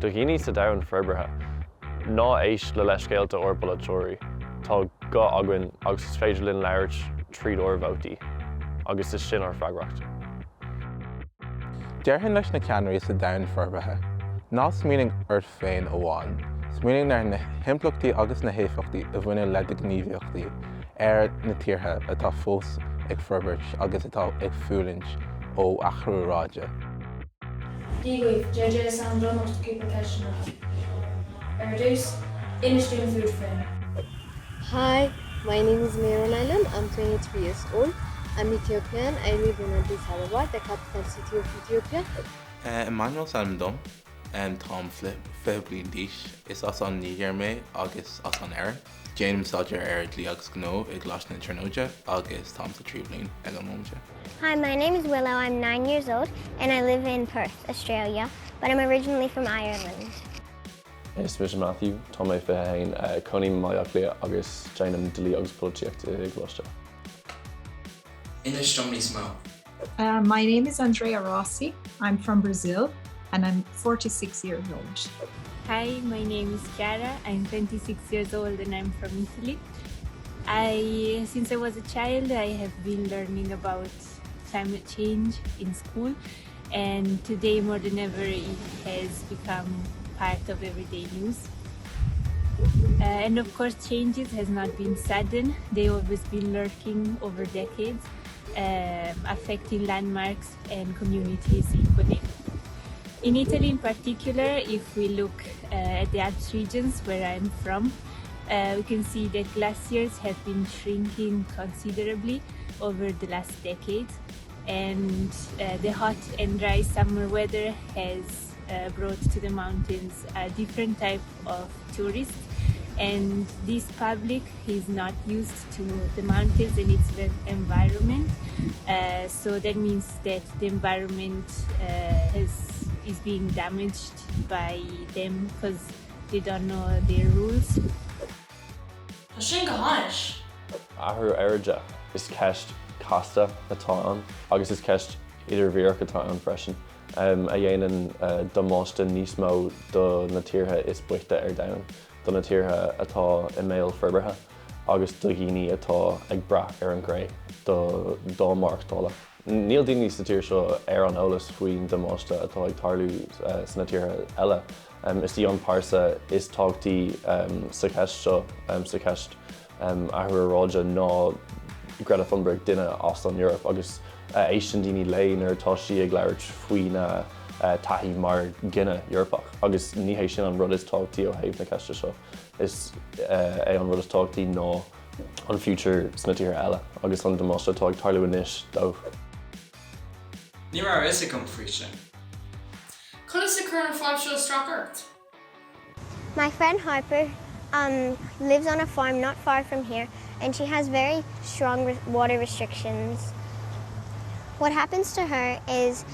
Daoine sa domhain forbhartha, ná éis le leis scéalta orpalatóirí, tá go againn agus is féidir linn labhairt tríd ormhótaí, agus is sin ar freagracht. Dearthann leis na ceannairí sa domhain forbhartha, ná smaoineamh ort féin amháin, smaoineamh nar na himplachtaí agus na héifeachtaí a bhaine le do gníomhaíochtaí ar na tíortha atá fós ag forbairt agus atá ag fuailint ó achrúráide. Ndóigh, JJ sound almost keep attention. Reduce in student food frame. Hi, my name is Mehran Island. I'm 23 years old. I'm Ethiopian. I live in Addis Ababa, the capital city of Ethiopia. Emmanuel Salmdom and Tom Fibblin Dish is us on Niger May, August us on Air. James Dodger Air Tionscnamh ag Lashna Chernoja, August Tom the Treebling Egamonja. Hi, my name is Willow. I'm 9 years old and I live in Perth, Australia, but I'm originally from Ireland. Is Matthew, Tom Físeán, coinneáil agus teachtaireacht dlí agus teachtaireacht ag glóiste. n-eispéiris. My name is Andrea Rossi. I'm from Brazil and I'm 46 years old. Hi, my name is Chiara. I'm 26 years old and I'm from Italy. Since I was a child, I have been learning about climate change in school, and today more than ever it has become part of everyday news. And of course changes has not been sudden, they've always been lurking over decades, affecting landmarks and communities equally. In Italy in particular, if we look at the Alps regions where I'm from, we can see that glaciers have been shrinking considerably over the last decade, and the hot and dry summer weather has brought to the mountains a different type of tourists, and this public is not used to the mountains and its environment, so that means that the environment is being damaged by them because they don't know their rules. Ahru airde is ceist casta atá an, agus is ceist idir bhíoch atá an freisin. A dhéanann damáiste níos mó do na tíortha is buaite ar domhain, do na tíortha atá i mbaill forbhartha, agus do dhaoine atá ag brath ar an gré do marachtála. Níl daoine sa tíor seo ar an eolas faoin damáiste atá ag tarlú sa na tíortha eile. Is tí an páirsa is táchtaí sa ceist seo sa ceist ahruráide ná Greta Thunberg duine as an Europe, agus éisian daoine léinn ar táistí ag labhairt faoin taithí mar gine Europach, agus ní hééis sin an rud is táchtaí ó thaobh na ceiste seo. Is é an rud is táchtaí ná an future sna tíortha eile, agus an damáiste atá ag tarlú inis dóibh. Ní raibh is a gom frísin. Conas a chur an fáil seo stracht? My friend Harper lives on a farm not far from here, and she has very strong water restrictions. What happens to her is,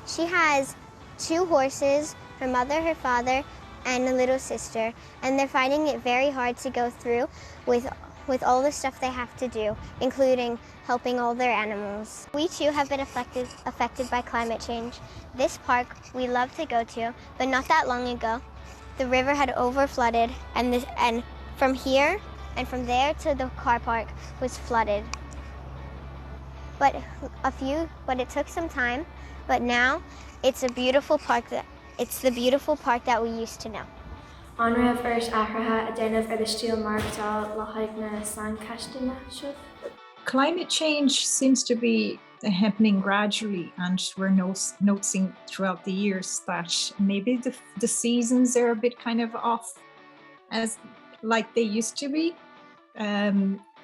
she has 2 horses, her mother, her father, and a little sister, and they're finding it very hard to go through with all the stuff they have to do, including helping all their animals. We too have been affected by climate change. This park we love to go to, but not that long ago, the river had overflooded, and from here and from there to the car park was flooded. But it took some time, but now it's the beautiful park that we used to know. An raibh ort athraithe a déanamh ar istíl marachtáil le haghaidh na saincheantaine sibh. Climate change seems to be happening gradually, and we're noticing throughout the years that maybe the seasons are a bit kind of off as like they used to be.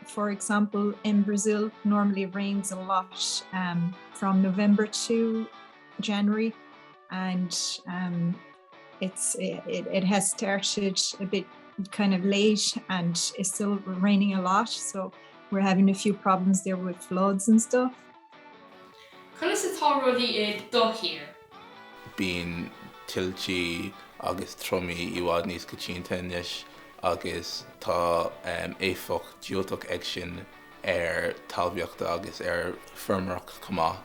For example, in Brazil, normally it rains a lot from November to January, and it has started a bit kind of late and it's still raining a lot, so we're having a few problems there with floods and stuff. Conas atá rudaí I dóchas? Bíonn tiltí agus tromí I bhfad níos go tínta níos, agus tá éifeacht diúltach ag sin ar talmhaíochta agus ar firmreacht comá.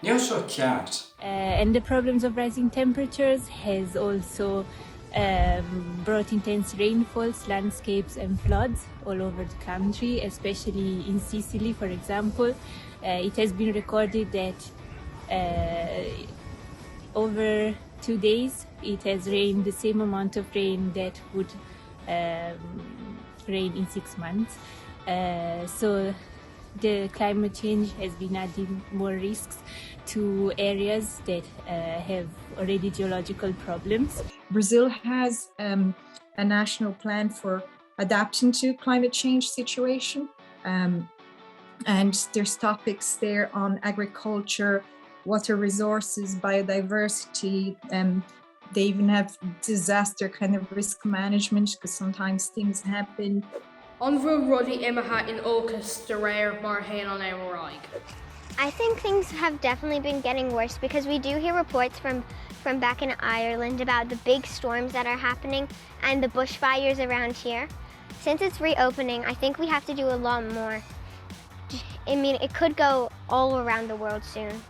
Níl seo ceart. And the problems of rising temperatures has also brought intense rainfalls, landscapes and floods all over the country, especially in Sicily, for example. It has been recorded that over 2 days it has rained the same amount of rain that would rain in 6 months. So the climate change has been adding more risks to areas that have already geological problems. Brazil has a national plan for adapting to climate change situation. And there's topics there on agriculture, water resources, biodiversity. They even have disaster kind of risk management because sometimes things happen. An ruddy imetha in Ógras de réir mar héin an iarraidh. I think things have definitely been getting worse because we do hear reports from back in Ireland about the big storms that are happening and the bushfires around here. Since it's reopening, I think we have to do a lot more. I mean, it could go all around the world soon.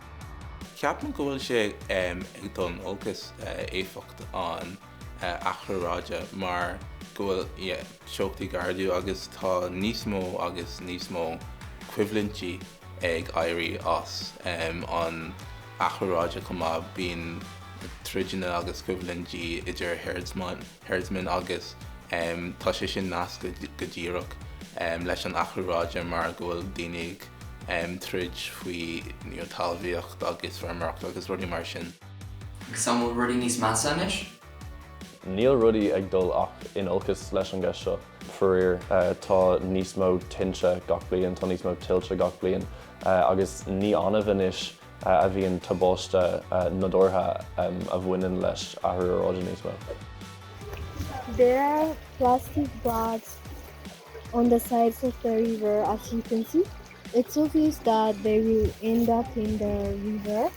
Ceapan go bhfuil sé ag don ógus éifeacht an athraráide mar go bhfuil seochtaí gardú agus tá níos mó agus níos mó cuimhlintí ag éirí as an athraráide chumá bíonn tríd agus cuimhlintí idir herdsman agus tá sé sin nas go ddíreach leis an athraráide mar go bhfuil daoine tríd faoi talmhaíocht agus fearmarcht agus rudí mar sin. Samú rudí níos measa anois? Níl rudí ag dul ach in Ógras leis an gceist seo. Fuair tá níos mó tinse gach bliain, tá níos mó tiltte gach bliain, agus ní anmh anois a bhíonn tabáiste na dótha a bhaineann leis athraráide níos mó. There are plastic bags on the sides of the river, as you can see. It's obvious that they will end up in the river,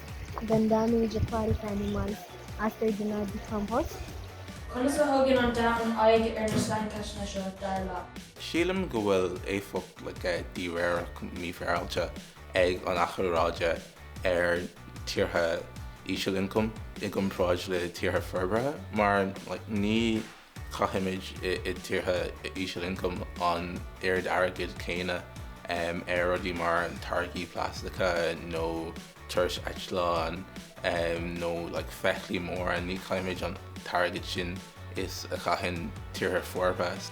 then damage aquatic animals after they not decompose. Conas a thugann an domhain aig ar na smaoineamh seo dar lá. Sílim go bhfuil éifeacht le díreach míbhearailte ag an athraráide ar tíortha ísealincum i gcompráid le tíortha forbethe, mar ní chaimiid I tíortha ísealincum an éard airgid céine ar rudí mar an targaí plastacha nó tuairis eitleán nó feichlí mór a ní chaimiid an targad sin is a chaithinn tíortha forbethe.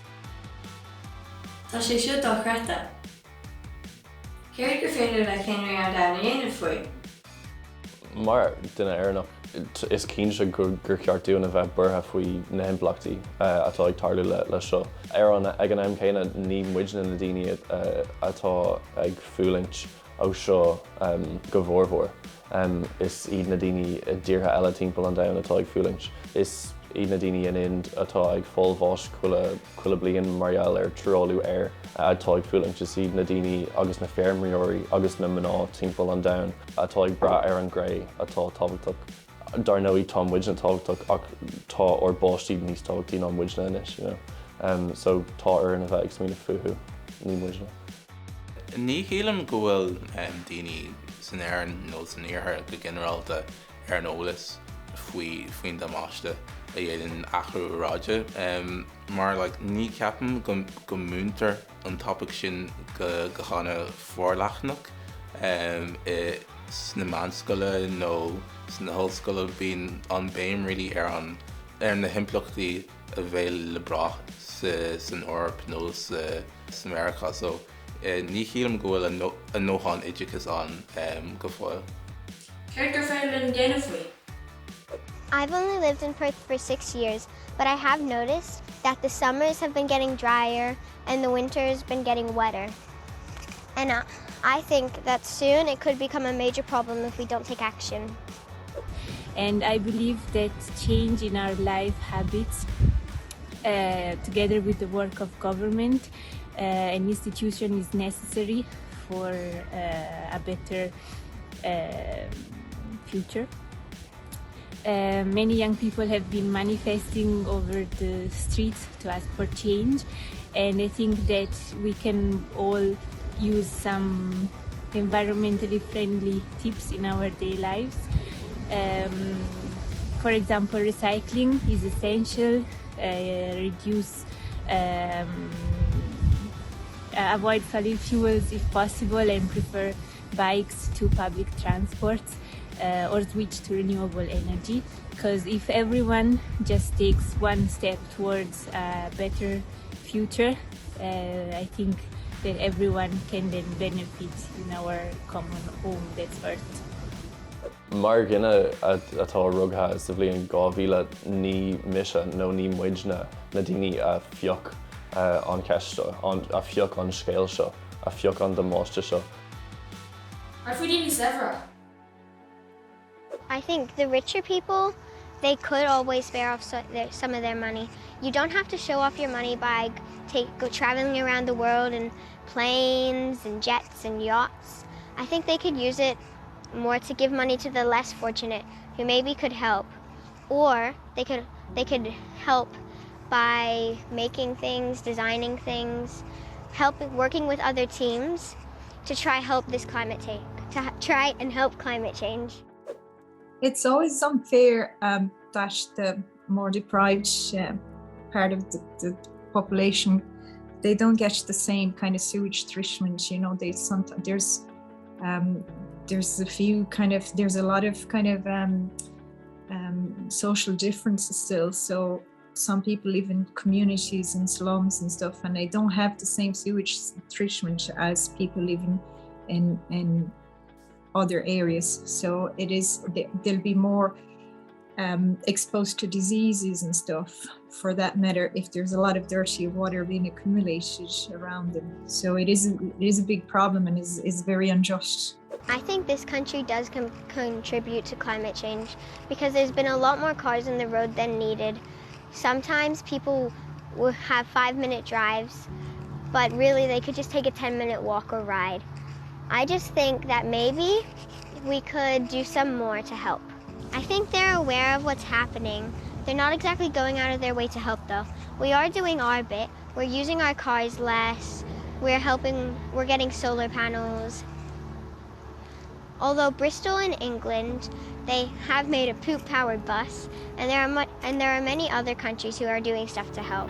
Tá sé seo dá chreata. Céir gur féidir le céannarí ar dána dhéanamh faoi? Mar duine airnach is cín se gur ceartú a bheith burtha faoi na himplachtaí atá ag tarlú le seo. Ar ag an chéine ní muideanna na daoine atá ag fuailint ó seo go bhórmhór. Is iad na daoine díortha eile timpeall an domhain atá ag fuailint. Is iad na daoine in atá ag fáilbhais chuile bliain mbaill ar tráú air atá ag fuailint. Is iad na daoine agus na feirmeoirí agus na mná timpeall an domhain atá ag bra ar an gré atá tábhachtach. Dar nó í tá muideanna tábhachtach ach tá or báistí níos tábhachtaí ná muideanna inis. So tá ar an a bheith ag smaoineamh futhú ní muideanna. Ní chéalam go bhfuil daoine san air nó san iartha go generalta ar an eolas faoin damáiste a dhéanann athraráide, mar ní ceapan go múntar an topic sin go chana fórleachnach sna meánscoile nó sna hallscoile bíonn an béim rilí ar na himplachtaí a bhéil le brath san Eorp nó sa America, so ní chéalam go bhfuil a nóchan idirchas an go fáil. Céir gur féidir le dhéanamh faoi? I've only lived in Perth for 6 years, but I have noticed that the summers have been getting drier and the winters been getting wetter. And I think that soon it could become a major problem if we don't take action. And I believe that change in our life habits, together with the work of government and institution, is necessary for a better future. Many young people have been manifesting over the streets to ask for change, and I think that we can all use some environmentally friendly tips in our daily lives. For example, recycling is essential. Reduce, avoid fossil fuels if possible, and prefer bikes to public transport, or switch to renewable energy. Because if everyone just takes one step towards a better future, I think that everyone can then benefit in our common home, that's Earth. Mar gine atá rugtha is sa bhliain 2009 mise nó ní muidne na daoine a phioc an ceiste, a phioc an scéal seo, a phioc an damáiste seo. Ar faoi daoine seimhre? I think the richer people, they could always spare off some of their money. You don't have to show off your money by go traveling around the world in planes and jets and yachts. I think they could use it more to give money to the less fortunate who maybe could help, or they could help by making things, designing things, working with other teams to try and help climate change. It's always unfair that the more deprived part of the population, they don't get the same kind of sewage treatment. You know, there's a lot of kind of social differences still. So some people live in communities and slums and stuff, and they don't have the same sewage treatment as people living in other areas. So they'll be more exposed to diseases and stuff, for that matter, if there's a lot of dirty water being accumulated around them. So it is a big problem, and is very unjust. I think this country does contribute to climate change because there's been a lot more cars on the road than needed. Sometimes people will have 5-minute drives, but really they could just take a 10-minute walk or ride. I just think that maybe we could do some more to help. I think they're aware of what's happening. They're not exactly going out of their way to help though. We are doing our bit. We're using our cars less. We're getting solar panels. Although Bristol in England, they have made a poop-powered bus, and there are many other countries who are doing stuff to help.